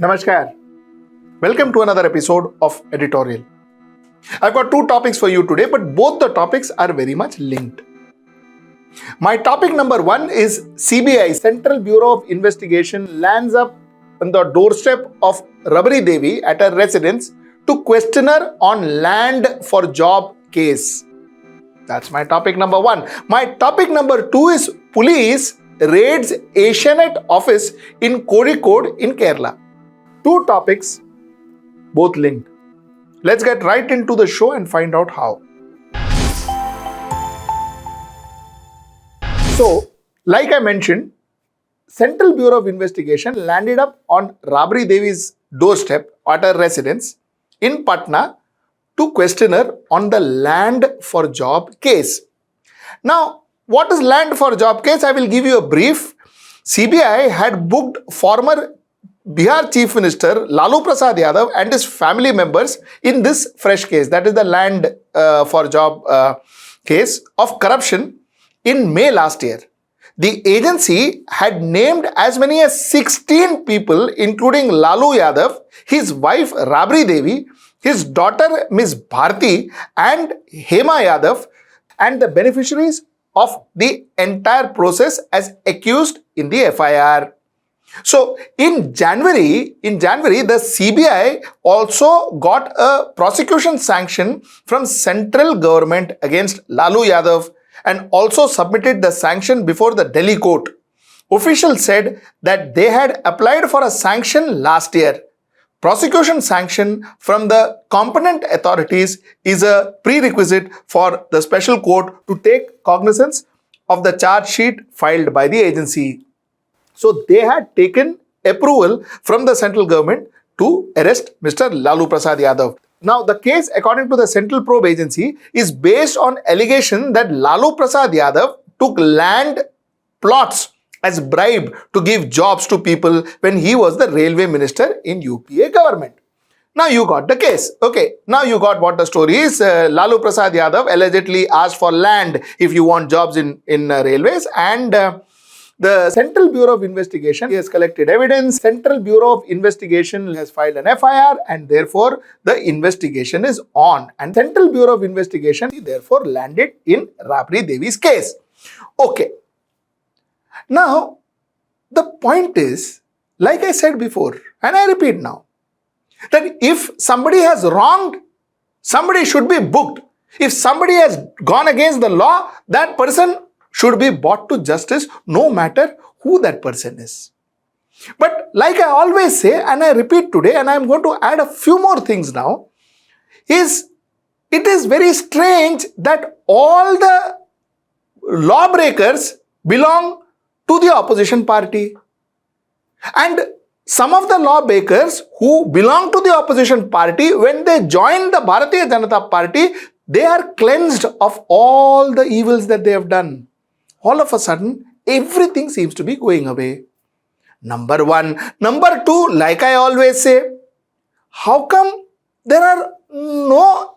Namaskar. Welcome to another episode of Editorial. I've got two topics for you today, but both the topics are very much linked. My topic number one is CBI, Central Bureau of Investigation, lands up on the doorstep of Rabri Devi at her residence to question her on land for job case. That's my topic number one. My topic number two is police raids Asianet office in Kozhikode in Kerala. Two topics, both linked. Let's get right into the show and find out how. So, like I mentioned, Central Bureau of Investigation landed up on Rabri Devi's doorstep at her residence in Patna to question her on the land for job case. Now, what is land for job case? I will give you a brief. CBI had booked former Bihar Chief Minister Lalu Prasad Yadav and his family members in this fresh case, that is the land for job case of corruption in May last year. The agency had named as many as 16 people, including Lalu Yadav, his wife Rabri Devi, his daughter Ms. Bharti and Hema Yadav, and the beneficiaries of the entire process as accused in the FIR. So, in January, the CBI also got a prosecution sanction from central government against Lalu Yadav and also submitted the sanction before the Delhi court. Officials said that they had applied for a sanction last year. Prosecution sanction from the competent authorities is a prerequisite for the special court to take cognizance of the charge sheet filed by the agency. So they had taken approval from the central government to arrest Mr. Lalu Prasad Yadav. Now, the case, according to the Central Probe Agency, is based on allegation that Lalu Prasad Yadav took land plots as bribe to give jobs to people when he was the railway minister in UPA government. Now you got the case. Okay, now you got what the story is. Lalu Prasad Yadav allegedly asked for land if you want jobs in railways, and the Central Bureau of Investigation has collected evidence. Central Bureau of Investigation has filed an FIR and therefore the investigation is on. And Central Bureau of Investigation therefore landed in Rabri Devi's case. Okay. Now, the point is, like I said before, and I repeat now, that if somebody has wronged, somebody should be booked. If somebody has gone against the law, that person should be brought to justice no matter who that person is. But like I always say, and I repeat today, and I am going to add a few more things now, it is very strange that all the lawbreakers belong to the opposition party. And some of the lawbreakers who belong to the opposition party, when they join the Bharatiya Janata Party, they are cleansed of all the evils that they have done. All of a sudden, everything seems to be going away. Number one. Number two, like I always say, how come there are no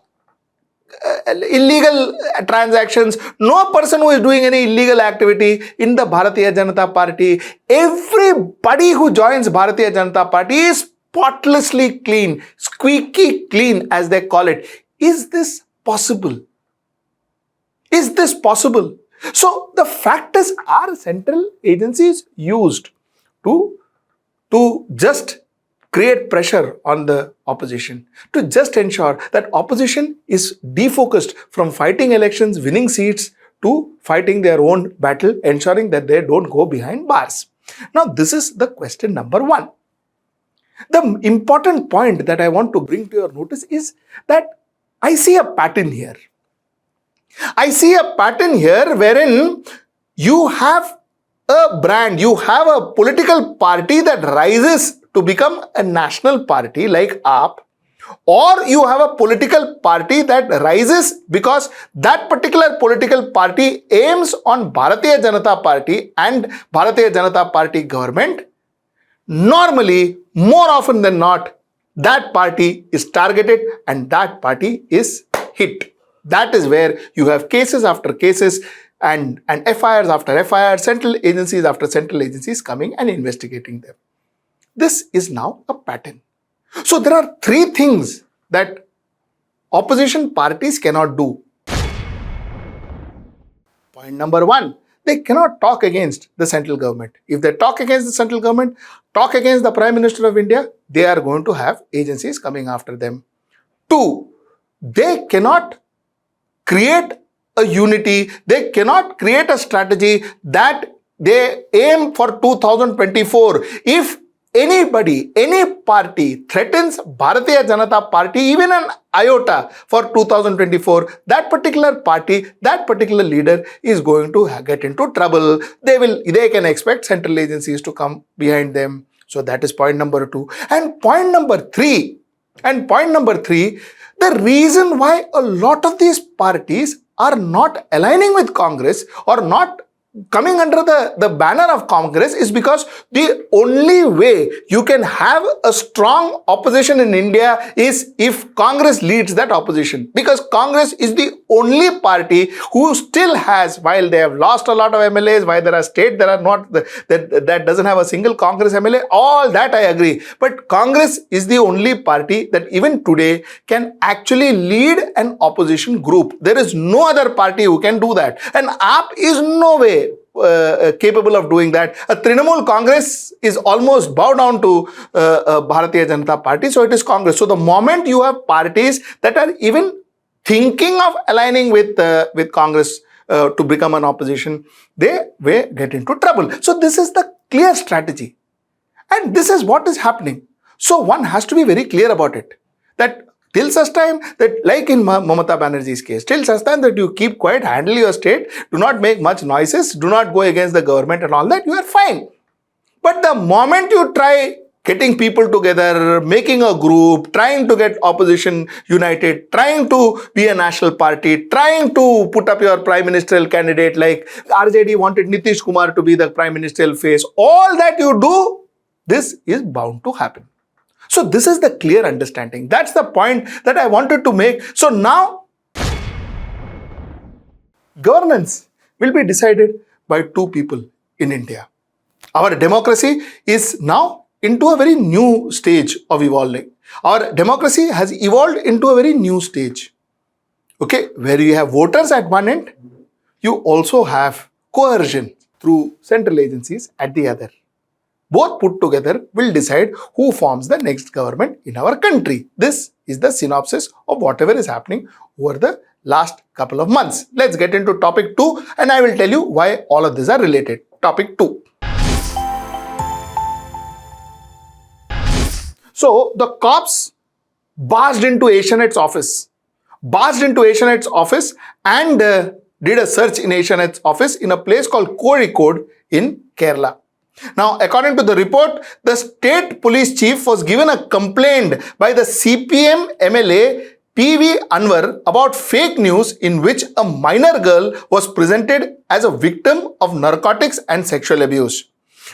illegal transactions, no person who is doing any illegal activity in the Bharatiya Janata Party? Everybody who joins Bharatiya Janata Party is spotlessly clean, squeaky clean as they call it. Is this possible? Is this possible? So the fact is, our central agencies used to just create pressure on the opposition, to just ensure that opposition is defocused from fighting elections, winning seats, to fighting their own battle, ensuring that they don't go behind bars. Now, this is the question number one. The important point that I want to bring to your notice is that I see a pattern here. I see a pattern here wherein you have a brand, you have a political party that rises to become a national party like AAP, or you have a political party that rises because that particular political party aims on Bharatiya Janata Party and Bharatiya Janata Party government. Normally, more often than not, that party is targeted and that party is hit. That is where you have cases after cases and FIRs after FIRs, central agencies after central agencies coming and investigating them. This is now a pattern. So there are three things that opposition parties cannot do. Point number one, they cannot talk against the central government. If they talk against the central government, talk against the Prime Minister of India, they are going to have agencies coming after them. Two, they cannot create a unity, they cannot create a strategy that they aim for 2024. If anybody, any party threatens Bharatiya Janata Party, even an iota for 2024, that particular party, that particular leader is going to get into trouble. They can expect central agencies to come behind them. So that is point number two. And point number three, the reason why a lot of these parties are not aligning with Congress or not coming under the banner of Congress is because the only way you can have a strong opposition in India is if Congress leads that opposition. Because Congress is the only party who still has, while they have lost a lot of MLAs, while there are states that are not, that doesn't have a single Congress MLA, all that I agree. But Congress is the only party that even today can actually lead an opposition group. There is no other party who can do that. And AAP is no way capable of doing that. A Trinamool Congress is almost bow down to Bharatiya Janata Party, so it is Congress. So the moment you have parties that are even thinking of aligning with Congress to become an opposition, they will get into trouble. So this is the clear strategy. And this is what is happening. So one has to be very clear about it. That till such time that, like in Mamata Banerjee's case, till such time that you keep quiet, handle your state, do not make much noises, do not go against the government and all that, you are fine. But the moment you try getting people together, making a group, trying to get opposition united, trying to be a national party, trying to put up your prime ministerial candidate, like RJD wanted Nitish Kumar to be the prime ministerial face, all that you do, this is bound to happen. So this is the clear understanding. That's the point that I wanted to make. So now, governance will be decided by two people in India. Our democracy is now into a very new stage of evolving. Our democracy has evolved into a very new stage. Okay, where you have voters at one end, you also have coercion through central agencies at the other. Both put together will decide who forms the next government in our country. This is the synopsis of whatever is happening over the last couple of months. Let's get into topic 2 and I will tell you why all of these are related. Topic 2. So the cops barged into Asianet's office and did a search in Asianet's office in a place called Kozhikode in Kerala. Now, according to the report, the state police chief was given a complaint by the CPM MLA PV Anwar about fake news in which a minor girl was presented as a victim of narcotics and sexual abuse.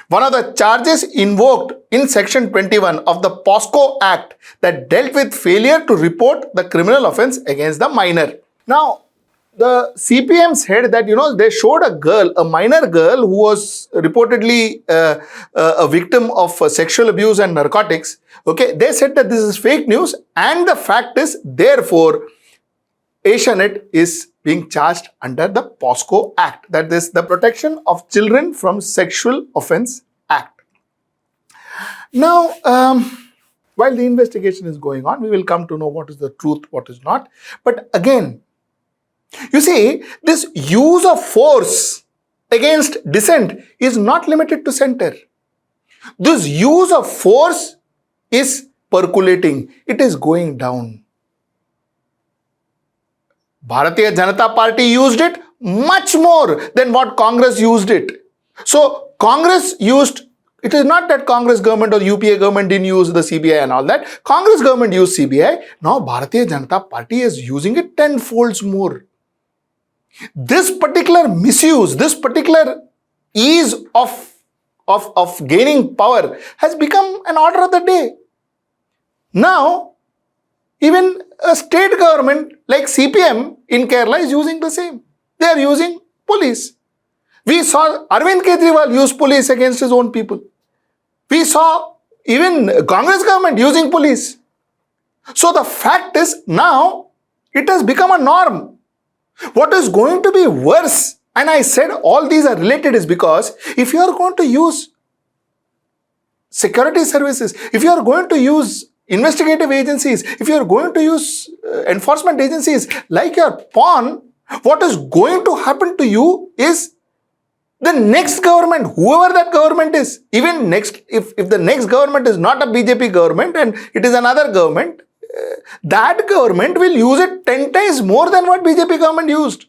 One of the charges invoked in Section 21 of the POSCO Act that dealt with failure to report the criminal offence against the minor. Now, the CPM said that, they showed a minor girl who was reportedly a victim of sexual abuse and narcotics. Okay, they said that this is fake news and the fact is, therefore, Asianet is being charged under the POSCO Act. That is the Protection of Children from Sexual Offence Act. Now, while the investigation is going on, we will come to know what is the truth, what is not. But again, you see, this use of force against dissent is not limited to center. This use of force is percolating. It is going down. Bharatiya Janata Party used it much more than what Congress used it. So Congress used, it is not that Congress government or UPA government didn't use the CBI and all that. Congress government used CBI. Now Bharatiya Janata Party is using it tenfolds more. This particular misuse, this particular ease of gaining power has become an order of the day. Now, even a state government like CPM in Kerala is using the same. They are using police. We saw Arvind Kejriwal use police against his own people. We saw even Congress government using police. So the fact is now it has become a norm. What is going to be worse, and I said all these are related, is because if you are going to use security services, if you are going to use investigative agencies, if you are going to use enforcement agencies like your pawn, what is going to happen to you is the next government, whoever that government is, even next, if the next government is not a BJP government and it is another government, that government will use it 10 times more than what BJP government used.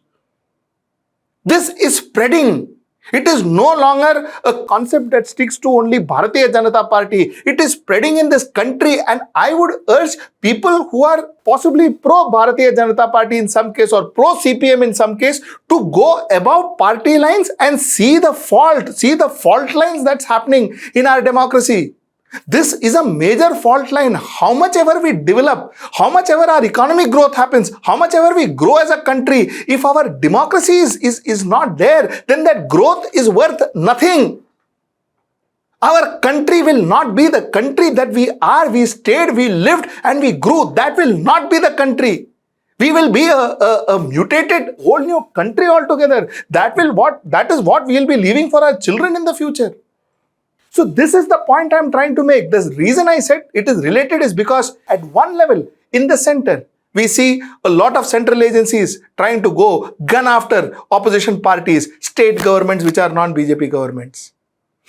This is spreading. It is no longer a concept that sticks to only Bharatiya Janata Party. It is spreading in this country, and I would urge people who are possibly pro Bharatiya Janata Party in some case or pro CPM in some case to go above party lines and see the fault lines that's happening in our democracy. This is a major fault line. How much ever we develop, how much ever our economic growth happens, how much ever we grow as a country, if our democracy is not there, then that growth is worth nothing. Our country will not be the country that we are. We stayed, we lived, and we grew. That will not be the country. We will be a mutated whole new country altogether. That is what we will be leaving for our children in the future. So this is the point I'm trying to make. The reason I said it is related is because at one level, in the center, we see a lot of central agencies trying to go gun after opposition parties, state governments which are non-BJP governments.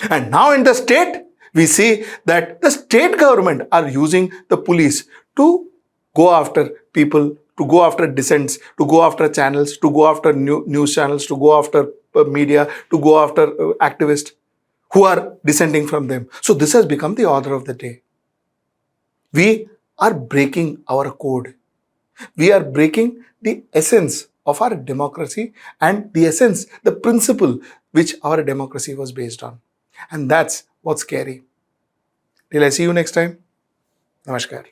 And now in the state, we see that the state government are using the police to go after people, to go after dissents, to go after channels, to go after news channels, to go after media, to go after activists who are dissenting from them. So this has become the order of the day. We are breaking our code. We are breaking the essence of our democracy and the essence, the principle which our democracy was based on. And that's what's scary. Till I see you next time. Namaskar.